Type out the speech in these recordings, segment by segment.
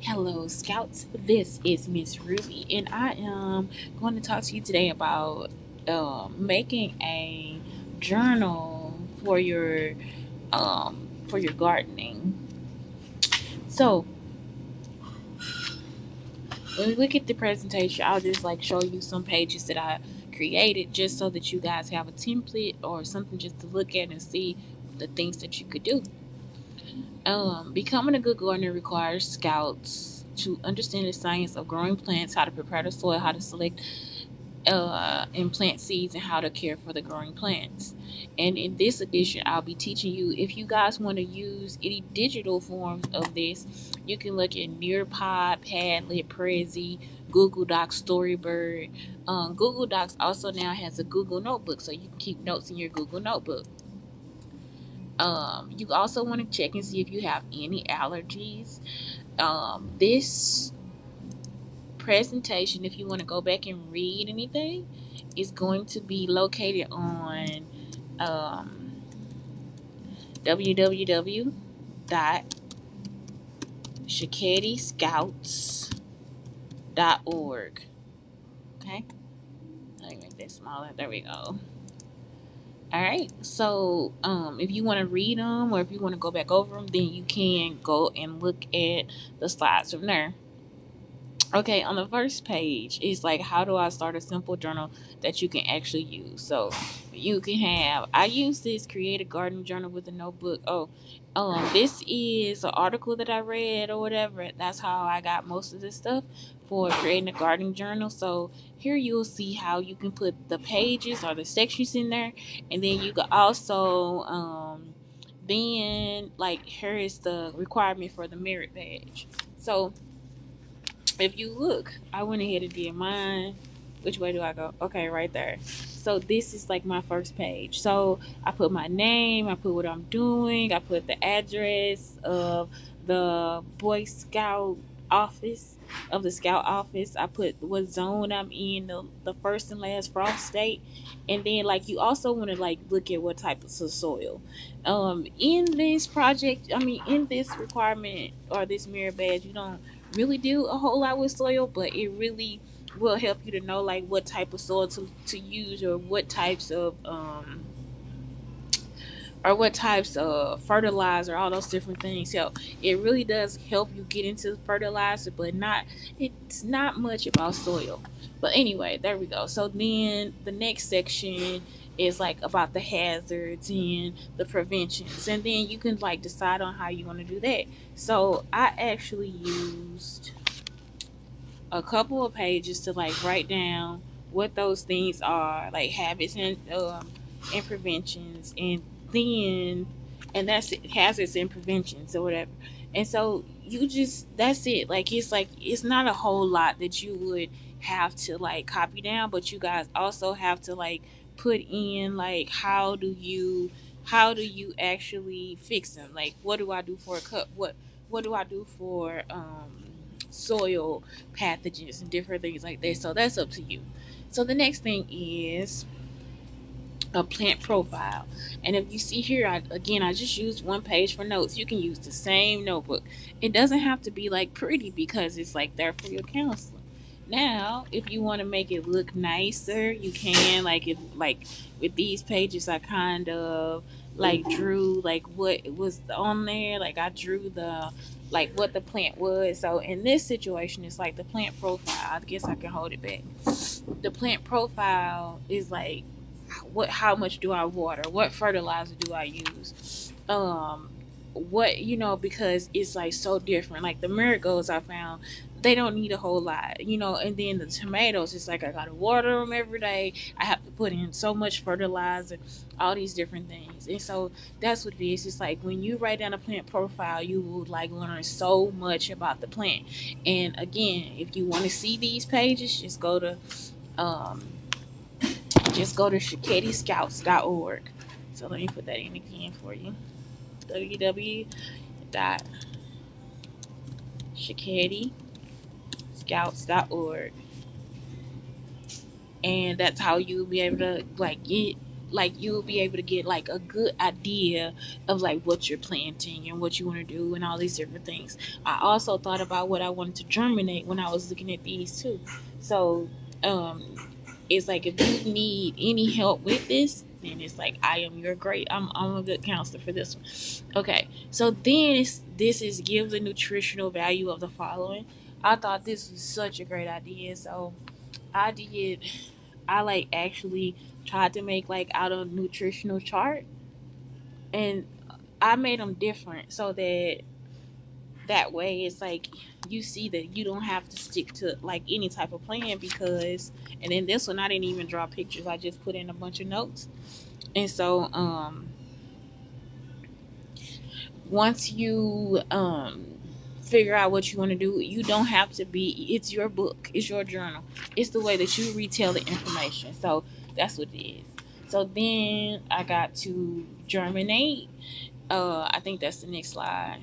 Hello, Scouts. This is Miss Ruby, and I am going to talk to you today about making a journal for your gardening. So, when we look at the presentation, I'll just like show you some pages that I created just so that you guys have a template or something just to look at and see the things that you could do. Becoming a good gardener requires scouts to understand the science of growing plants, how to prepare the soil, how to select and plant seeds, and how to care for the growing plants. And in this edition, I'll be teaching you if you guys want to use any digital forms of this, you can look at Nearpod, Padlet, Prezi, Google Docs, Storybird. Google Docs also now has a Google Notebook, so you can keep notes in your Google Notebook. You also want to check and see if you have any allergies. This presentation, if you want to go back and read anything, is going to be located on um, www.schkeddyscouts.org. Okay, let me make that smaller. There we go. All right. So, if you want to read them or if you want to go back over them, then you can go and look at the slides from there. Okay, on the first page is like how do I start a simple journal that you can actually use. So you can have I use this create a garden journal with a notebook. This is an article that I read or whatever. That's how I got most of this stuff for creating a gardening journal. So here you'll see how you can put the pages or the sections in there, and then you can also then like here is the requirement for the merit badge. So if you look, I went ahead and did mine. Which way do I go? Okay, right there. So this is like my first page. So I put my name, I put what I'm doing, I put the address of the Boy Scout office of the Scout office. I put what zone I'm in, the first and last frost date, and then like you also want to like look at what type of soil. In this project, I mean in this requirement or this mirror badge, you don't really do a whole lot with soil, but it really will help you to know like what type of soil to use or what types of fertilizer, all those different things. So it really does help you get into fertilizer, but not it's not much about soil. But anyway, there we go. So then the next section is like about the hazards and the preventions, and then you can like decide on how you want to do that. So I actually used a couple of pages to like write down what those things are, like habits and preventions, and then and that's it, hazards and preventions or whatever. And so you just that's it. Like it's not a whole lot that you would have to like copy down, but you guys also have to like put in like how do you actually fix them? Like what do I do for a cup? What do I do for soil pathogens and different things like that. So that's up to you. So the next thing is a plant profile. And if you see here, I just used one page for notes. You can use the same notebook. It doesn't have to be like pretty because it's like there for your counseling. Now, if you want to make it look nicer, you can like if like with these pages I kind of like drew like what was on there. Like I drew the like what the plant was. So in this situation it's like the plant profile. I guess I can hold it back. The plant profile is like what how much do I water, what fertilizer do I use, what because it's like so different. Like the marigolds I found they don't need a whole lot, and then the tomatoes it's like I gotta water them every day, I have to put in so much fertilizer, all these different things. And so that's what it is. It's like when you write down a plant profile you will like learn so much about the plant. And again, if you want to see these pages, um just go to schkeddyscouts.org. So let me put that in again for you. www.schkeddyscouts.org. And that's how you'll be able to like get like you'll be able to get like a good idea of like what you're planting and what you want to do and all these different things. I also thought about what I wanted to germinate when I was looking at these too. So um it's like if you need any help with this, then it's like I am your great. I'm a good counselor for this one. Okay, so then this is give the nutritional value of the following. I thought this was such a great idea, so I did. I like actually tried to make like out a nutritional chart, and I made them different so that that way it's like you see that you don't have to stick to like any type of plan because. And then this one I didn't even draw pictures, I just put in a bunch of notes. And so once you figure out what you want to do, you don't have to be, it's your book, it's your journal, it's the way that you retell the information. So that's what it is. So then I got to germinate. I think that's the next slide.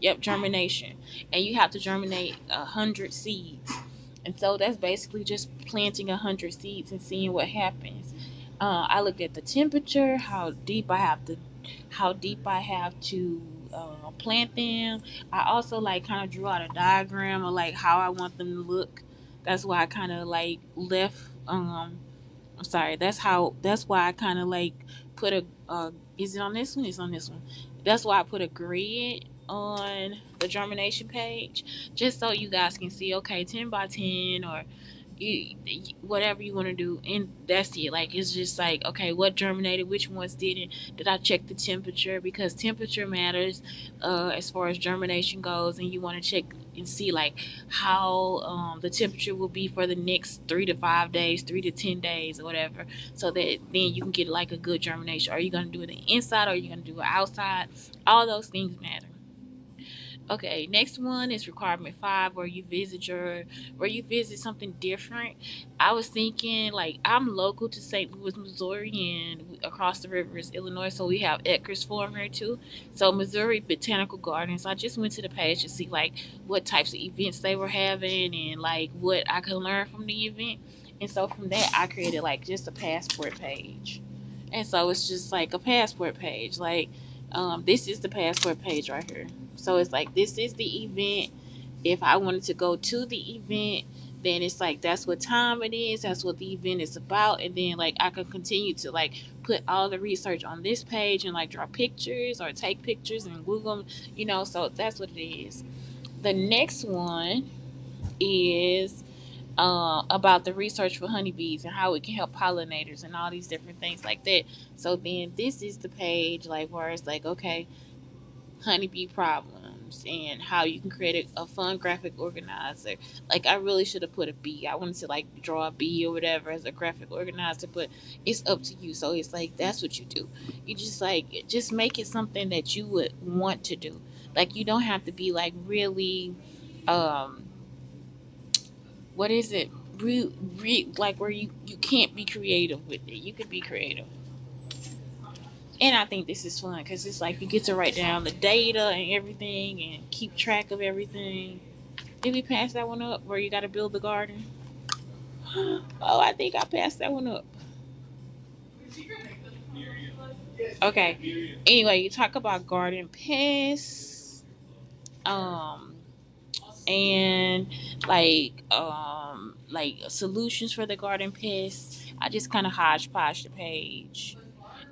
Yep, germination. And you have to germinate 100 seeds. And so that's basically just planting 100 seeds and seeing what happens. I looked at the temperature, how deep I have to plant them. I also like kind of drew out a diagram of like how I want them to look. That's why I kind of like left. I'm sorry. That's why I kind of like put a. Is it on this one? It's on this one. That's why I put a grid on the germination page, just so you guys can see. Okay, 10 by 10, or whatever you want to do, and that's it. Like it's just like okay, what germinated, which ones didn't. Did I check the temperature, because temperature matters as far as germination goes, and you want to check and see like how the temperature will be for the next 3 to 5 days, 3 to 10 days, or whatever, so that then you can get like a good germination. Are you going to do it inside, or are you going to do it outside? All those things matter. Okay, next one is requirement 5, where you visit something different. I was thinking like I'm local to St. Louis, Missouri, and across the river is Illinois, so we have Edgar's Farm here too. So Missouri Botanical Gardens. I just went to the page to see like what types of events they were having and like what I could learn from the event. And so from that, I created like just a passport page. And so it's just like a passport page. Like this is the passport page right here. So it's like this is the event. If I wanted to go to the event, then it's like that's what time it is, that's what the event is about, and then like I can continue to like put all the research on this page and like draw pictures or take pictures and Google them, so that's what it is. The next one is about the research for honeybees and how it can help pollinators and all these different things like that. So then this is the page like where it's like okay, honeybee problems and how you can create a fun graphic organizer. Like I really should have put a bee. I wanted to like draw a bee or whatever as a graphic organizer, but it's up to you. So it's like that's what you do. You just like just make it something that you would want to do. Like you don't have to be like really um what is it? Like where you can't be creative with it. You could be creative. And I think this is fun because it's like you get to write down the data and everything and keep track of everything. Did we pass that one up where you got to build the garden? Oh, I think I passed that one up. Okay. Anyway, you talk about garden pests, um, and like solutions for the garden pests. I just kind of hodgepodge the page.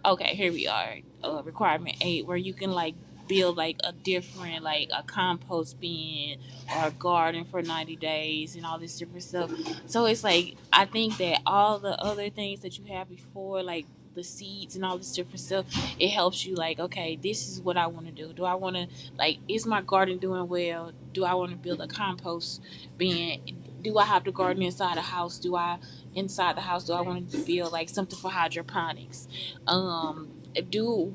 Okay, here we are. Requirement 8, where you can like build like a different like a compost bin or a garden for 90 days and all this different stuff. So it's like I think that all the other things that you have before, like the seeds and all this different stuff, it helps you like okay, this is what I want to do. Do I want to like is my garden doing well? Do I want to build a compost bin? Do I have to garden inside a house? Inside the house, do I want to build like something for hydroponics? um do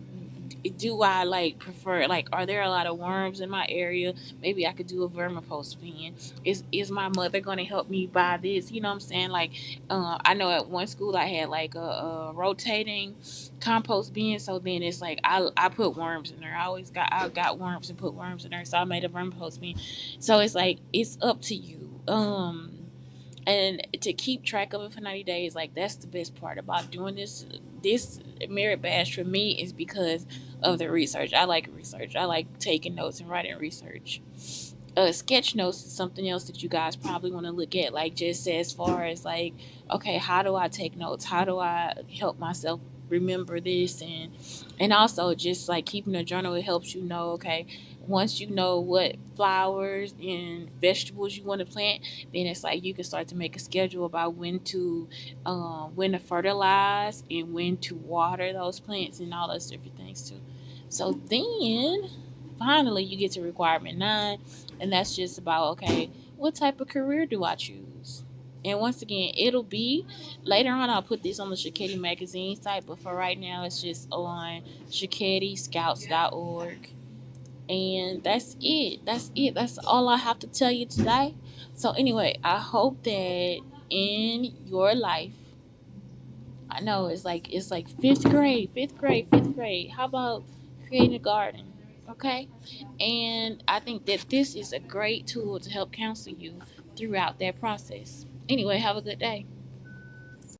do I like prefer like are there a lot of worms in my area? Maybe I could do a vermicompost bin. Is my mother going to help me buy this? You know what I'm saying? Like I know at one school I had like a rotating compost bin, so then it's like I put worms in there. I got worms and put worms in there, so I made a vermicompost bin. So it's like it's up to you. And to keep track of it for 90 days, like that's the best part about doing this this merit badge for me is because of the research. I like research. I like taking notes and writing research. Sketch notes is something else that you guys probably want to look at, like just as far as like, okay, how do I take notes? How do I help myself remember this? And also just like keeping a journal, it helps you know, okay, once you know what flowers and vegetables you want to plant, then it's like you can start to make a schedule about when to fertilize and when to water those plants and all those different things too. So then finally you get to requirement 9, and that's just about, okay, what type of career do I choose? And once again, it'll be later on. I'll put this on the schkeddy magazine site, but for right now, it's just on schkeddyscouts.org. And that's it. That's it. That's all I have to tell you today. So anyway, I hope that in your life, I know it's like fifth grade. How about creating a garden? Okay, and I think that this is a great tool to help counsel you throughout that process. Anyway, have a good day.